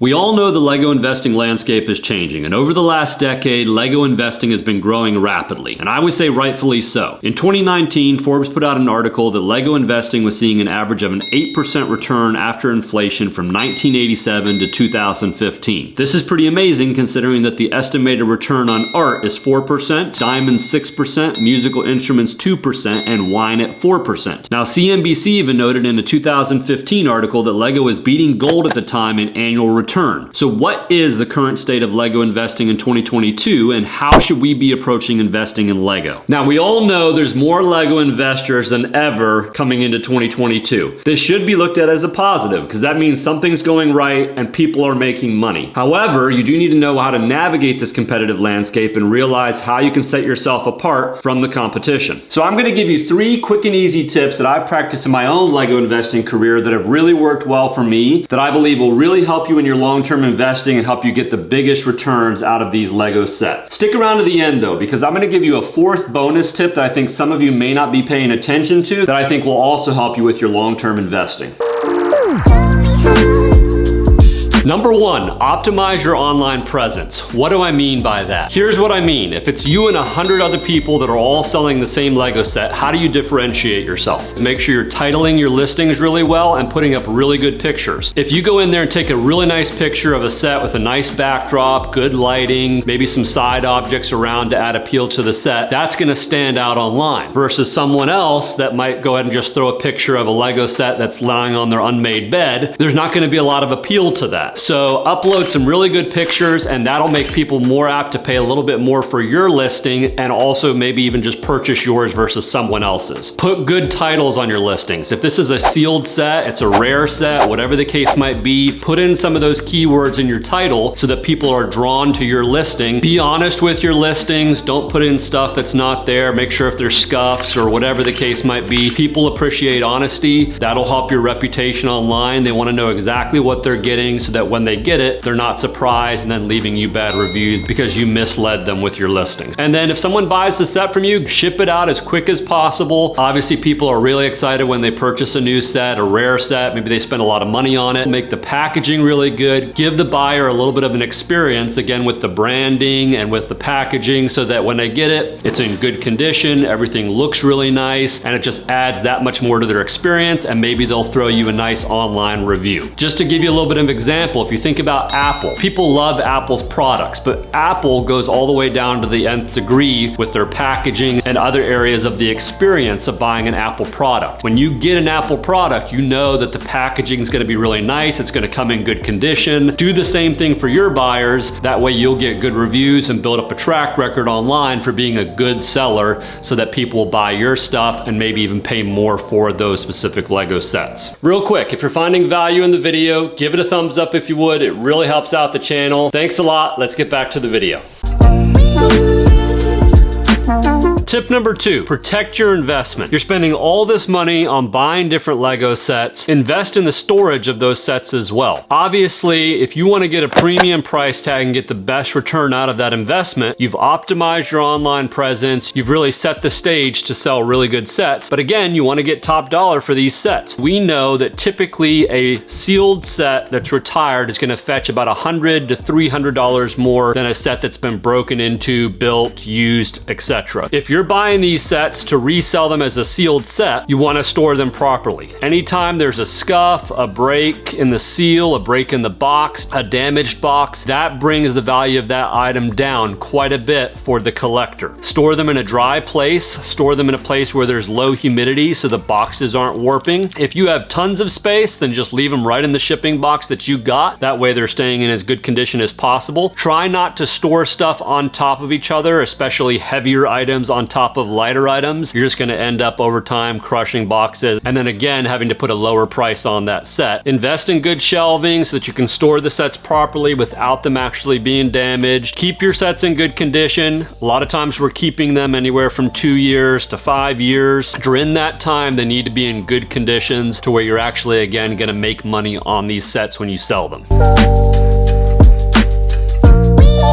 We all know the LEGO investing landscape is changing, and over the last decade, LEGO investing has been growing rapidly, and I would say rightfully so. In 2019, Forbes put out an article that LEGO investing was seeing an average of an 8% return after inflation from 1987 to 2015. This is pretty amazing considering that the estimated return on art is 4%, diamonds 6%, musical instruments 2%, and wine at 4%. Now, CNBC even noted in a 2015 article that LEGO was beating gold at the time in annual return. So what is the current state of LEGO investing in 2022, and how should we be approaching investing in LEGO? Now, we all know there's more LEGO investors than ever coming into 2022. This should be looked at as a positive because that means something's going right and people are making money. However, you do need to know how to navigate this competitive landscape and realize how you can set yourself apart from the competition. So I'm going to give you 3 quick and easy tips that I've practiced in my own LEGO investing career that have really worked well for me, that I believe will really help you in your long-term investing and help you get the biggest returns out of these LEGO sets. Stick around to the end though, because I'm going to give you a 4th bonus tip that I think some of you may not be paying attention to that I think will also help you with your long-term investing. Number 1, optimize your online presence. What do I mean by that? Here's what I mean. If it's you and 100 other people that are all selling the same LEGO set, how do you differentiate yourself? Make sure you're titling your listings really well and putting up really good pictures. If you go in there and take a really nice picture of a set with a nice backdrop, good lighting, maybe some side objects around to add appeal to the set, that's gonna stand out online versus someone else that might go ahead and just throw a picture of a LEGO set that's lying on their unmade bed. There's not gonna be a lot of appeal to that. So upload some really good pictures and that'll make people more apt to pay a little bit more for your listing and also maybe even just purchase yours versus someone else's. Put good titles on your listings. If this is a sealed set, it's a rare set, whatever the case might be, put in some of those keywords in your title so that people are drawn to your listing. Be honest with your listings. Don't put in stuff that's not there. Make sure if there's scuffs or whatever the case might be. People appreciate honesty. That'll help your reputation online. They want to know exactly what they're getting so that when they get it, they're not surprised and then leaving you bad reviews because you misled them with your listing. And then if someone buys the set from you, ship it out as quick as possible. Obviously, people are really excited when they purchase a new set, a rare set. Maybe they spend a lot of money on it. Make the packaging really good. Give the buyer a little bit of an experience, again, with the branding and with the packaging so that when they get it, it's in good condition, everything looks really nice, and it just adds that much more to their experience, and maybe they'll throw you a nice online review. Just to give you a little bit of example, if you think about Apple, people love Apple's products, but Apple goes all the way down to the nth degree with their packaging and other areas of the experience of buying an Apple product. When you get an Apple product, you know that the packaging is going to be really nice, it's going to come in good condition. Do the same thing for your buyers. That way you'll get good reviews and build up a track record online for being a good seller so that people will buy your stuff and maybe even pay more for those specific LEGO sets. Real quick, if you're finding value in the video, give it a thumbs up if you would. It really helps out the channel. Thanks a lot. Let's get back to the video. Tip number 2, protect your investment. You're spending all this money on buying different LEGO sets. Invest in the storage of those sets as well. Obviously, if you want to get a premium price tag and get the best return out of that investment, you've optimized your online presence. You've really set the stage to sell really good sets. But again, you want to get top dollar for these sets. We know that typically a sealed set that's retired is going to fetch about $100 to $300 more than a set that's been broken into, built, used, etc. If you're buying these sets to resell them as a sealed set, you want to store them properly. Anytime there's a scuff, a break in the seal, a break in the box, a damaged box, that brings the value of that item down quite a bit for the collector. Store them in a dry place, store them in a place where there's low humidity so the boxes aren't warping. If you have tons of space, then just leave them right in the shipping box that you got. That way they're staying in as good condition as possible. Try not to store stuff on top of each other, especially heavier items on top of lighter items. You're just going to end up over time crushing boxes and then again having to put a lower price on that set. Invest in good shelving so that you can store the sets properly without them actually being damaged. Keep your sets in good condition. A lot of times we're keeping them anywhere from 2 years to 5 years. During that time, they need to be in good conditions to where you're actually again going to make money on these sets when you sell them.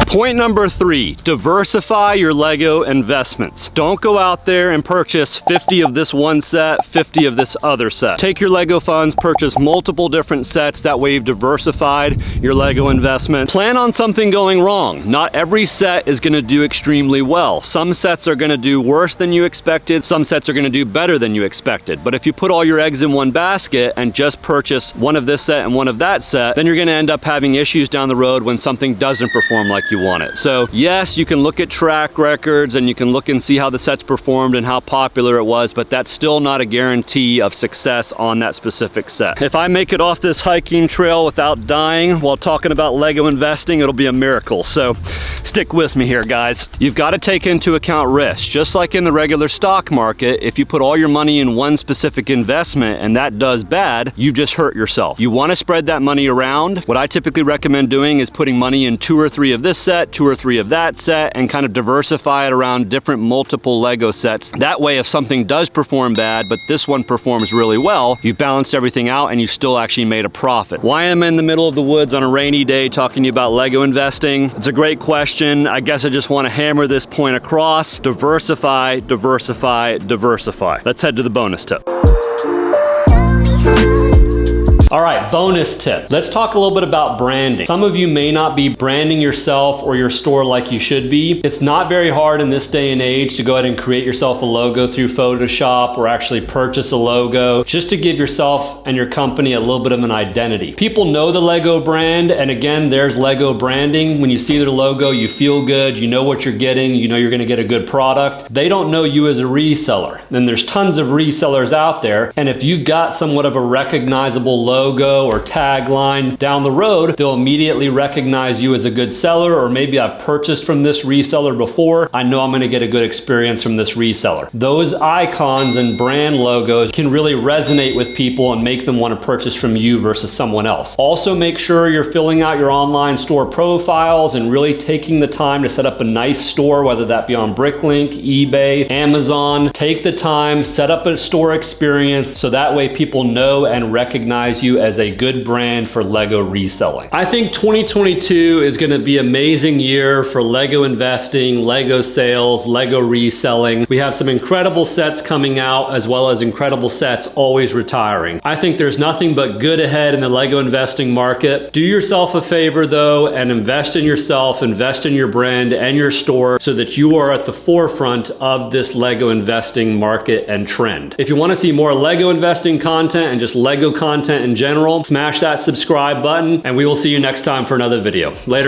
Point number 3, diversify your Lego investments. Don't go out there and purchase 50 of this one set, 50 of this other set. Take your Lego funds, purchase multiple different sets. That way you've diversified your Lego investment. Plan on something going wrong. Not every set is gonna do extremely well. Some sets are gonna do worse than you expected. Some sets are gonna do better than you expected. But if you put all your eggs in one basket and just purchase one of this set and one of that set, then you're gonna end up having issues down the road when something doesn't perform like you want it. So yes, you can look at track records and you can look and see how the set's performed and how popular it was, but that's still not a guarantee of success on that specific set. If I make it off this hiking trail without dying while talking about Lego investing, it'll be a miracle. So stick with me here, guys. You've got to take into account risk. Just like in the regular stock market, if you put all your money in one specific investment and that does bad, you just hurt yourself. You want to spread that money around. What I typically recommend doing is putting money in 2 or 3 of this set, 2 or 3 of that set, and kind of diversify it around different multiple Lego sets. That way, if something does perform bad, but this one performs really well, you've balanced everything out and you still actually made a profit. Why am I in the middle of the woods on a rainy day talking to you about Lego investing? It's a great question. I guess I just want to hammer this point across. Diversify, diversify, diversify. Let's head to the bonus tip. All right, bonus tip. Let's talk a little bit about branding. Some of you may not be branding yourself or your store like you should be. It's not very hard in this day and age to go ahead and create yourself a logo through Photoshop or actually purchase a logo just to give yourself and your company a little bit of an identity. People know the Lego brand, and again, there's Lego branding. When you see their logo, you feel good, you know what you're getting, you know you're gonna get a good product. They don't know you as a reseller. And there's tons of resellers out there, and if you've got somewhat of a recognizable logo or tagline down the road, they'll immediately recognize you as a good seller, or maybe I've purchased from this reseller before. I know I'm gonna get a good experience from this reseller. Those icons and brand logos can really resonate with people and make them want to purchase from you versus someone else. Also, make sure you're filling out your online store profiles and really taking the time to set up a nice store, whether that be on Bricklink, eBay, Amazon. Take the time, set up a store experience so that way people know and recognize you as a good brand for Lego reselling. I think 2022 is going to be an amazing year for Lego investing, Lego sales, Lego reselling. We have some incredible sets coming out as well as incredible sets always retiring. I think there's nothing but good ahead in the Lego investing market. Do yourself a favor though and invest in yourself, invest in your brand and your store so that you are at the forefront of this Lego investing market and trend. If you want to see more Lego investing content and just Lego content in general, smash that subscribe button and we will see you next time for another video. Later.